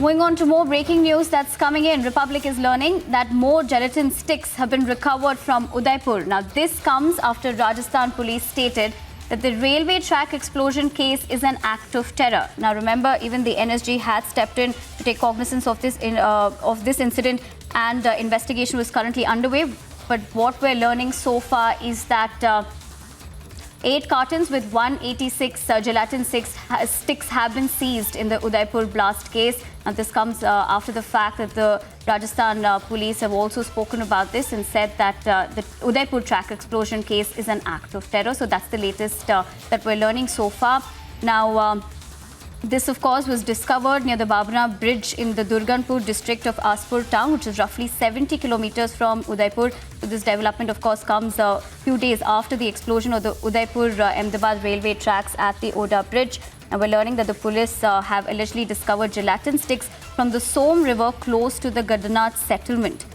Moving on to more breaking news that's coming in. Republic is learning that more gelatin sticks have been recovered from Udaipur. Now, this comes after Rajasthan police stated that the railway track explosion case is an act of terror. Now, remember, even the NSG had stepped in to take cognizance of this incident, and investigation was currently underway. But what we're learning so far is that 8 cartons with 186 gelatin sticks have been seized in the Udaipur blast case. And this comes after the fact that the Rajasthan police have also spoken about this and said that the Udaipur track explosion case is an act of terror. So that's the latest that we're learning so far. Now, this, of course, was discovered near the Babna Bridge in the Durganpur district of Aspur town, which is roughly 70 kilometers from Udaipur. So this development, of course, comes a few days after the explosion of the Udaipur-Ahmedabad railway tracks at the Oda Bridge. And we're learning that the police have allegedly discovered gelatin sticks from the Som River close to the Gadanath settlement.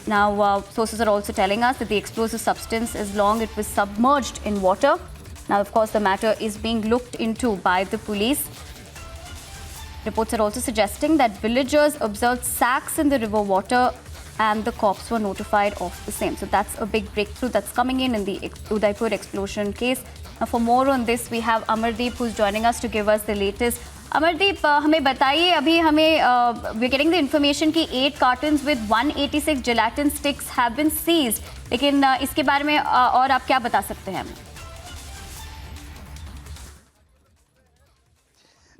Now, sources are also telling us that the explosive substance, as long as it was submerged in water. Now, of course, the matter is being looked into by the police. Reports are also suggesting that villagers observed sacks in the river water and the cops were notified of the same. So that's a big breakthrough that's coming in the Udaipur explosion case. Now, for more on this, we have Amardeep, who's joining us to give us the latest. Amardeep, हमें बताइए, अभी हमें we're getting the information कि 8 cartons with 186 gelatin sticks have been seized. लेकिन इसके बारे में और आप क्या बता सकते हैं हमें?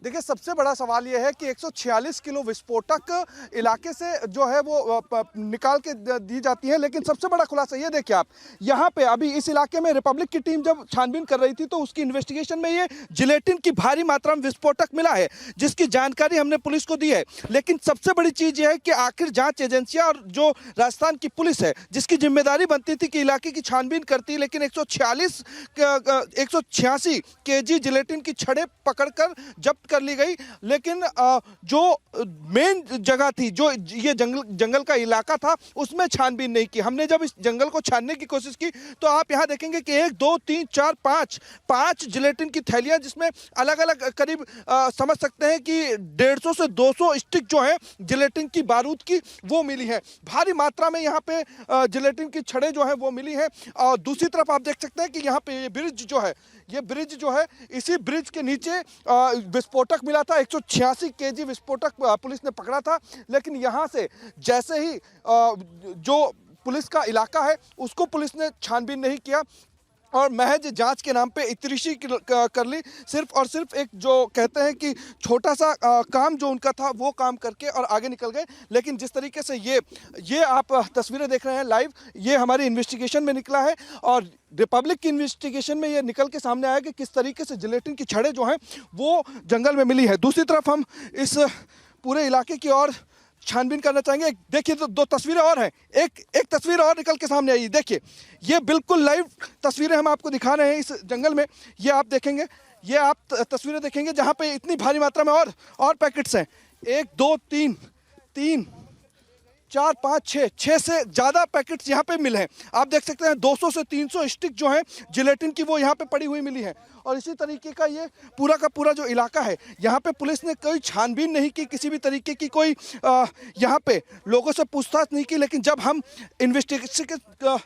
देखिए, सबसे बड़ा सवाल यह है कि 146 किलो विस्फोटक इलाके से जो है वो निकाल के दी जाती है। लेकिन सबसे बड़ा खुलासा ये देखिए आप, यहाँ पे अभी इस इलाके में रिपब्लिक की टीम जब छानबीन कर रही थी तो उसकी इन्वेस्टिगेशन में ये जिलेटिन की भारी मात्रा में विस्फोटक मिला है, जिसकी जानकारी हमने पुलिस को दी है। लेकिन सबसे बड़ी चीज़ ये है कि आखिर जाँच एजेंसियाँ और जो राजस्थान की पुलिस है, जिसकी जिम्मेदारी बनती थी कि इलाके की छानबीन करती, लेकिन 186 केजी जिलेटिन की छड़ें पकड़कर जब्त कर ली गई। लेकिन जो मेन जगह थी, जो ये जंगल का इलाका था, उसमें छानबीन नहीं की। हमने जब इस जंगल को छानने की कोशिश की तो आप यहां देखेंगे कि 1 2 3 4 5 जिलेटिन की थैलियां, जिसमें अलग अलग करीब समझ सकते हैं कि 150 से 200 स्टिक जो है जिलेटिन की बारूद की, वो मिली है। भारी मात्रा में यहाँ पे जिलेटिन की छड़ें जो है वो मिली है। और दूसरी तरफ आप देख सकते हैं कि यहाँ पे ये ब्रिज जो है, इसी ब्रिज के नीचे विस्फोटक मिला था। 186 केजी विस्फोटक पुलिस ने पकड़ा था। लेकिन यहाँ से जैसे ही जो पुलिस का इलाका है उसको पुलिस ने छानबीन नहीं किया और महज जांच के नाम पे इतरीशी कर ली। सिर्फ और सिर्फ एक जो कहते हैं कि छोटा सा काम जो उनका था वो काम करके और आगे निकल गए। लेकिन जिस तरीके से ये आप तस्वीरें देख रहे हैं लाइव, ये हमारी इन्वेस्टिगेशन में निकला है और रिपब्लिक की इन्वेस्टिगेशन में ये निकल के सामने आया कि किस तरीके से जिलेटिन की छड़ें जो हैं वो जंगल में मिली है। दूसरी तरफ हम इस पूरे इलाके की और छानबीन करना चाहेंगे। देखिए, दो तस्वीरें और हैं, एक तस्वीर और निकल के सामने आई। देखिए, ये बिल्कुल लाइव तस्वीरें हम आपको दिखा रहे हैं इस जंगल में। ये आप देखेंगे, ये आप तस्वीरें देखेंगे जहाँ पे इतनी भारी मात्रा में और पैकेट्स हैं। 1 2 3 4 5 6 से ज़्यादा पैकेट्स यहाँ पे मिले हैं। आप देख सकते हैं 200 से 300 स्टिक जो हैं जिलेटिन की, वो यहाँ पे पड़ी हुई मिली है। और इसी तरीके का ये पूरा का पूरा जो इलाका है, यहाँ पे पुलिस ने कोई छानबीन नहीं की, किसी भी तरीके की कोई यहाँ पे लोगों से पूछताछ नहीं की। लेकिन जब हम इन्वेस्टिगेशन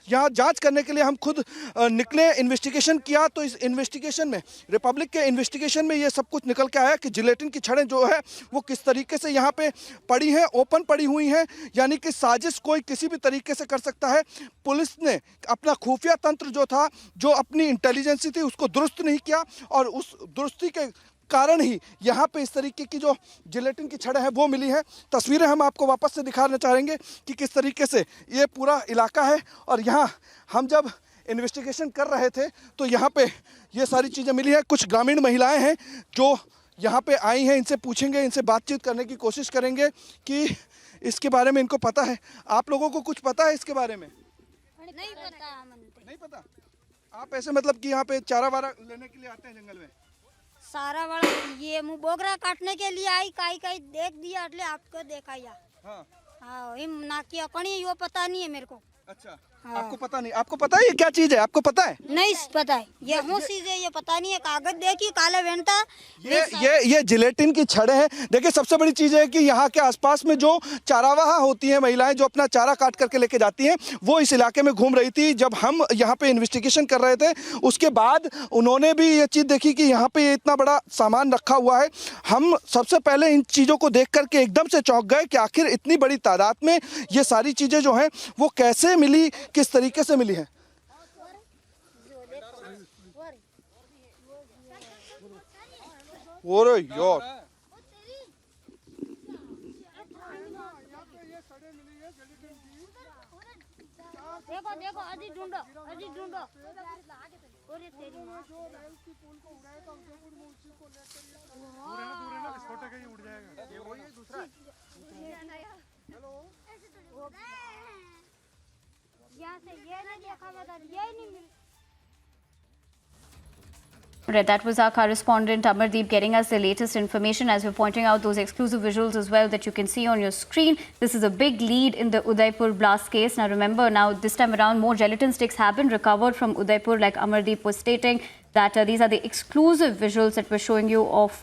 यहाँ जांच करने के लिए हम खुद निकले, इन्वेस्टिगेशन किया, तो इस इन्वेस्टिगेशन में, रिपब्लिक के इन्वेस्टिगेशन में ये सब कुछ निकल के आया कि जिलेटिन की छड़ें जो है वो किस तरीके से यहाँ पे पड़ी हैं, ओपन पड़ी हुई हैं। यानी कि साजिश कोई किसी भी तरीके से कर सकता है। पुलिस ने अपना खुफिया तंत्र जो था, जो अपनी इंटेलिजेंसी थी, उसको दुरुस्त नहीं किया और उस दुरुस्ती के कारण ही यहाँ पे इस तरीके की जो जिलेटिन की छड़ें हैं वो मिली हैं। तस्वीरें हम आपको वापस से दिखाना चाहेंगे कि किस तरीके से ये पूरा इलाका है। और यहाँ हम जब इन्वेस्टिगेशन कर रहे थे तो यहाँ पे ये सारी चीज़ें मिली हैं। कुछ ग्रामीण महिलाएं हैं जो यहाँ पे आई हैं, इनसे पूछेंगे, इनसे बातचीत करने की कोशिश करेंगे कि इसके बारे में इनको पता है। आप लोगों को कुछ पता है इसके बारे में? नहीं पता। आप ऐसे मतलब कि यहाँ पे चारा वारा लेने के लिए आते हैं जंगल में? सारा वाला ये मुँह बोगरा काटने के लिए आई, काई देख दिया, એટલે आपको देखा या। हाँ, हाँ, ना किया कणी, वो पता नहीं है मेरे को। अच्छा, आपको पता नहीं? आपको पता है ये क्या चीज है? आपको पता है? नहीं पता है, ये हूँ चीज है, ये पता नहीं है। कागज देखिए काले वेंटा। ये जिलेटिन की छड़ें हैं। देखिए सबसे बड़ी चीज है कि यहाँ के आसपास में जो चारावाह होती हैं, महिलाएं जो अपना चारा काट करके लेके जाती हैं, वो इस इलाके में घूम रही थी। जब हम यहाँ पे इन्वेस्टिगेशन कर रहे थे उसके बाद उन्होंने भी ये चीज देखी कि यहाँ पे इतना बड़ा सामान रखा हुआ है। हम सबसे पहले इन चीजों को देख करके एकदम से चौंक गए कि आखिर इतनी बड़ी तादाद में ये सारी चीजें जो हैं वो कैसे मिली, किस तरीके से मिली है। और यार देखो देखो, अजी ढूंढो, अजी ढूंढो। और ये तेरी माँ यहाँ से ये नहीं देखा, मैं ये नहीं मिल। Right, that was our correspondent Amardeep getting us the latest information, as we're pointing out those exclusive visuals as well that you can see on your screen. This is a big lead in the Udaipur blast case. Now remember, now this time around more gelatin sticks have been recovered from Udaipur, like Amardeep was stating. That these are the exclusive visuals that we're showing you of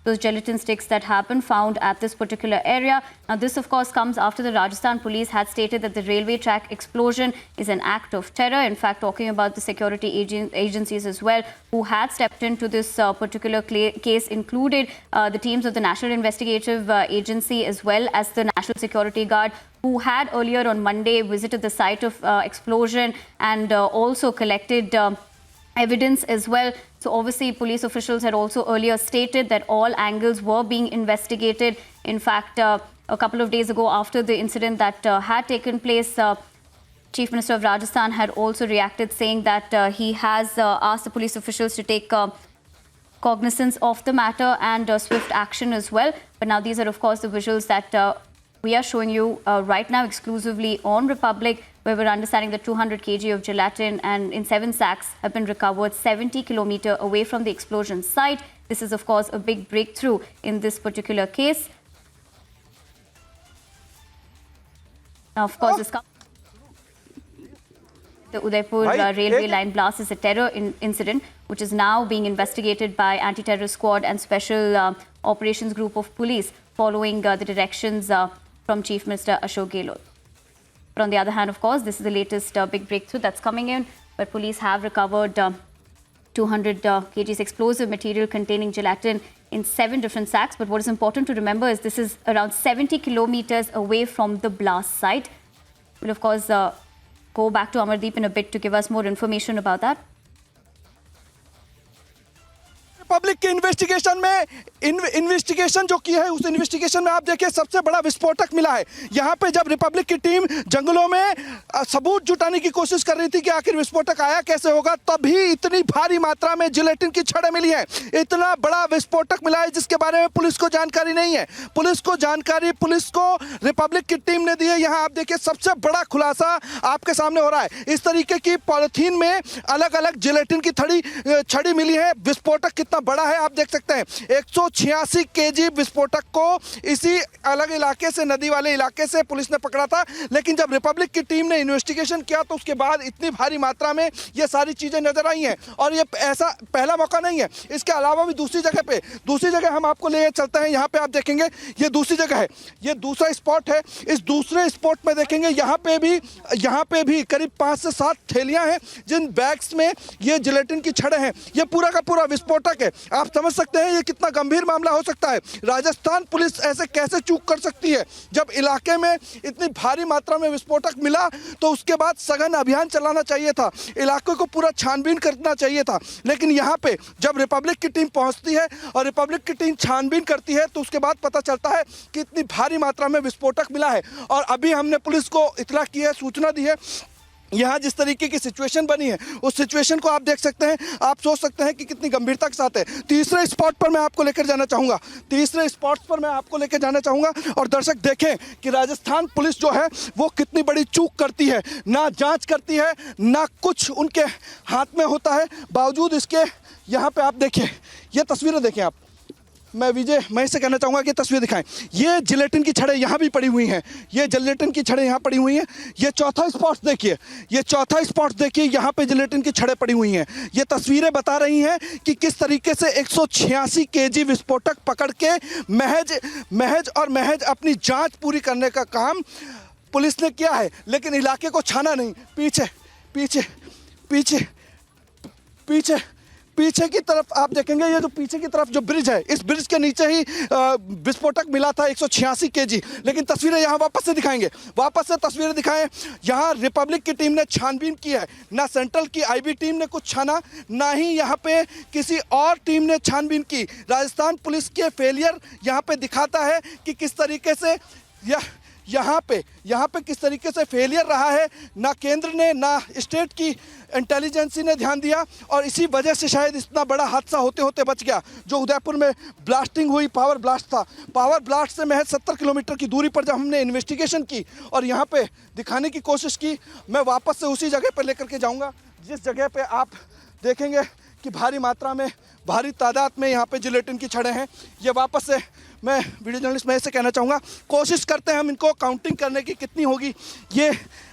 those gelatin sticks that have been found at this particular area. Now this of course comes after the Rajasthan police had stated that the railway track explosion is an act of terror. In fact, talking about the security agencies as well who had stepped into this particular case included the teams of the National Investigative Agency as well as the National Security Guard, who had earlier on Monday visited the site of explosion and also collected evidence as well. So obviously police officials had also earlier stated that all angles were being investigated. In fact, a couple of days ago after the incident that had taken place, Chief Minister of Rajasthan had also reacted, saying that he has asked the police officials to take cognizance of the matter and swift action as well. But now these are of course the visuals that we are showing you right now exclusively on Republic, where we're understanding that 200 kg of gelatin and in 7 sacks have been recovered 70 kilometers away from the explosion site. This is of course a big breakthrough in this particular case. Now of course this comes. The Udaipur railway line blast is a terror incident which is now being investigated by anti-terror squad and special operations group of police following the directions from Chief Minister Ashok Gehlot. But on the other hand, of course, this is the latest big breakthrough that's coming in, where police have recovered 200 kgs explosive material containing gelatin in 7 different sacks. But what is important to remember is this is around 70 kilometers away from the blast site. We'll, of course, go back to Amardeep in a bit to give us more information about that. Public के investigation में investigation जो की है उस investigation में आप देखिए सबसे बड़ा विस्फोटक मिला है। यहाँ पे जब रिपब्लिक की टीम जंगलों में सबूत जुटाने की कोशिश कर रही थी कि आखिर विस्फोटक आया कैसे होगा, तभी इतनी भारी मात्रा में जिलेटिन की छड़ें मिली हैं। इतना बड़ा विस्फोटक मिला है जिसके बारे में पुलिस को जानकारी नहीं है। पुलिस को रिपब्लिक की टीम ने दी है। यहाँ आप देखिए सबसे बड़ा खुलासा आपके सामने हो रहा है। इस तरीके की पॉलिथीन में अलग अलग जिलेटिन की छड़ी मिली है। विस्फोटक कितना बड़ा है आप देख सकते हैं। 186 केजी विस्फोटक को इसी अलग इलाके से, नदी वाले इलाके से पुलिस ने पकड़ा था। लेकिन जब रिपब्लिक की टीम ने इन्वेस्टिगेशन किया तो उसके बाद इतनी भारी मात्रा में ये सारी चीजें नजर आई हैं। और ये ऐसा पहला मौका नहीं है, इसके अलावा भी दूसरी जगह हम आपको ले चलते हैं। यहाँ पे आप देखेंगे ये दूसरी जगह है, ये दूसरा स्पॉट है। इस दूसरे स्पॉट में देखेंगे यहाँ पे भी करीब 5 से 7 थैलियां हैं जिन बैग्स में ये जिलेटिन की छड़ें हैं। ये पूरा का पूरा विस्फोटक है। आप समझ सकते हैं ये कितना गंभीर मामला हो सकता है। राजस्थान पुलिस ऐसे कैसे चूक कर सकती है? जब इलाके में इतनी भारी मात्रा में विस्फोटक मिला तो उसके बाद सघन अभियान चलाना चाहिए था, इलाके को पूरा छानबीन करना चाहिए था। लेकिन यहाँ पे जब रिपब्लिक की टीम पहुंचती है और रिपब्लिक की टीम छानबीन करती है तो उसके बाद पता चलता है कि इतनी भारी मात्रा में विस्फोटक मिला है। और अभी हमने पुलिस को इतला की है, सूचना दी है। यहाँ जिस तरीके की सिचुएशन बनी है उस सिचुएशन को आप देख सकते हैं, आप सोच सकते हैं कि कितनी गंभीरता के साथ है। तीसरे स्पॉट पर मैं आपको लेकर जाना चाहूँगा और दर्शक देखें कि राजस्थान पुलिस जो है वो कितनी बड़ी चूक करती है। ना जांच करती है, ना कुछ उनके हाथ में होता है। बावजूद इसके यहाँ पे आप देखिए, ये तस्वीरें देखें आप, मैं विजय मैं इससे कहना चाहूँगा कि तस्वीर दिखाएं। ये जिलेटिन की छड़ें यहाँ भी पड़ी हुई हैं, ये जिलेटिन की छड़ें यहाँ पड़ी हुई हैं। ये चौथा स्पॉट देखिए, ये चौथा स्पॉट देखिए, यहाँ पे जिलेटिन की छड़ें पड़ी हुई हैं। ये तस्वीरें बता रही हैं कि किस तरीके से 186 केजी विस्फोटक पकड़ के महज अपनी जांच पूरी करने का काम पुलिस ने किया है, लेकिन इलाके को छाना नहीं। पीछे पीछे पीछे पीछे पीछे की तरफ आप देखेंगे, ये जो पीछे की तरफ जो ब्रिज है, इस ब्रिज के नीचे ही विस्फोटक मिला था 186 केजी। लेकिन तस्वीरें यहाँ वापस से दिखाएंगे, वापस से तस्वीरें दिखाएं। यहाँ रिपब्लिक की टीम ने छानबीन की है, ना सेंट्रल की आईबी टीम ने कुछ छाना, ना ही यहाँ पे किसी और टीम ने छानबीन की। राजस्थान पुलिस के फेलियर यहाँ पे दिखाता है कि किस तरीके से यहाँ पे किस तरीके से फेलियर रहा है। ना केंद्र ने ना स्टेट की इंटेलिजेंसी ने ध्यान दिया, और इसी वजह से शायद इतना बड़ा हादसा होते होते बच गया। जो उदयपुर में ब्लास्टिंग हुई, पावर ब्लास्ट था, पावर ब्लास्ट से महज 70 किलोमीटर की दूरी पर जब हमने इन्वेस्टिगेशन की और यहाँ पे दिखाने की कोशिश की, मैं वापस से उसी जगह पर लेकर के जाऊँगा जिस जगह पर आप देखेंगे कि भारी मात्रा में, भारी तादाद में यहाँ पे जिलेटिन की छड़ें हैं। ये वापस से मैं वीडियो जर्नलिस्ट मैं इसे कहना चाहूँगा, कोशिश करते हैं हम इनको काउंटिंग करने की कितनी होगी। ये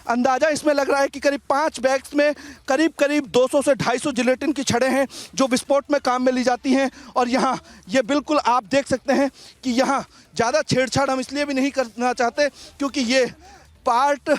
अंदाज़ा इसमें लग रहा है कि करीब 5 बैग्स में करीब 200 से 250 जिलेटिन की छड़ें हैं जो विस्फोट में काम में ली जाती हैं। और यहाँ ये बिल्कुल आप देख सकते हैं कि यहाँ ज़्यादा छेड़छाड़ हम इसलिए भी नहीं करना चाहते क्योंकि ये पार्ट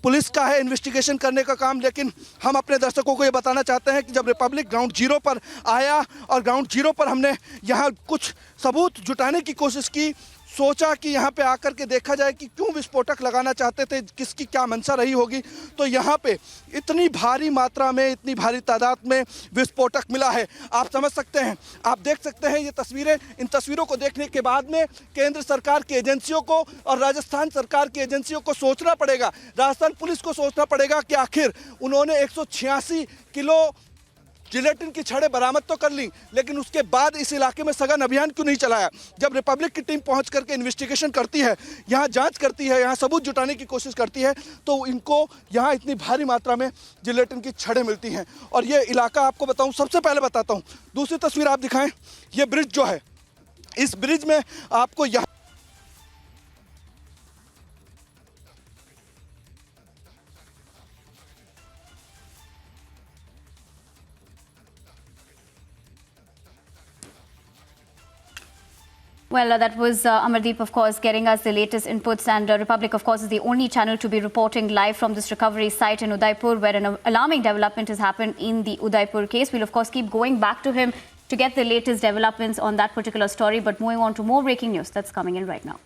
पुलिस का है इन्वेस्टिगेशन करने का काम। लेकिन हम अपने दर्शकों को ये बताना चाहते हैं कि जब रिपब्लिक ग्राउंड जीरो पर आया और ग्राउंड जीरो पर हमने यहाँ कुछ सबूत जुटाने की कोशिश की, सोचा कि यहाँ पे आकर के देखा जाए कि क्यों विस्फोटक लगाना चाहते थे, किसकी क्या मंशा रही होगी, तो यहाँ पे इतनी भारी मात्रा में, इतनी भारी तादाद में विस्फोटक मिला है। आप समझ सकते हैं, आप देख सकते हैं ये तस्वीरें। इन तस्वीरों को देखने के बाद में केंद्र सरकार की एजेंसियों को और राजस्थान सरकार की एजेंसियों को सोचना पड़ेगा, राजस्थान पुलिस को सोचना पड़ेगा कि आखिर उन्होंने 186 किलो जिलेटिन की छड़ें बरामद तो कर ली, लेकिन उसके बाद इस इलाके में सघन अभियान क्यों नहीं चलाया। जब रिपब्लिक की टीम पहुंच करके इन्वेस्टिगेशन करती है, यहाँ जांच करती है, यहाँ सबूत जुटाने की कोशिश करती है, तो इनको यहाँ इतनी भारी मात्रा में जिलेटिन की छड़ें मिलती हैं। और ये इलाका आपको बताऊं, सबसे पहले बताता हूँ, दूसरी तस्वीर आप दिखाएं। ये ब्रिज जो है, इस ब्रिज में आपको यहाँ Well, that was Amardeep, of course, getting us the latest inputs. And Republic, of course, is the only channel to be reporting live from this recovery site in Udaipur, where an alarming development has happened in the Udaipur case. We'll, of course, keep going back to him to get the latest developments on that particular story. But moving on to more breaking news that's coming in right now.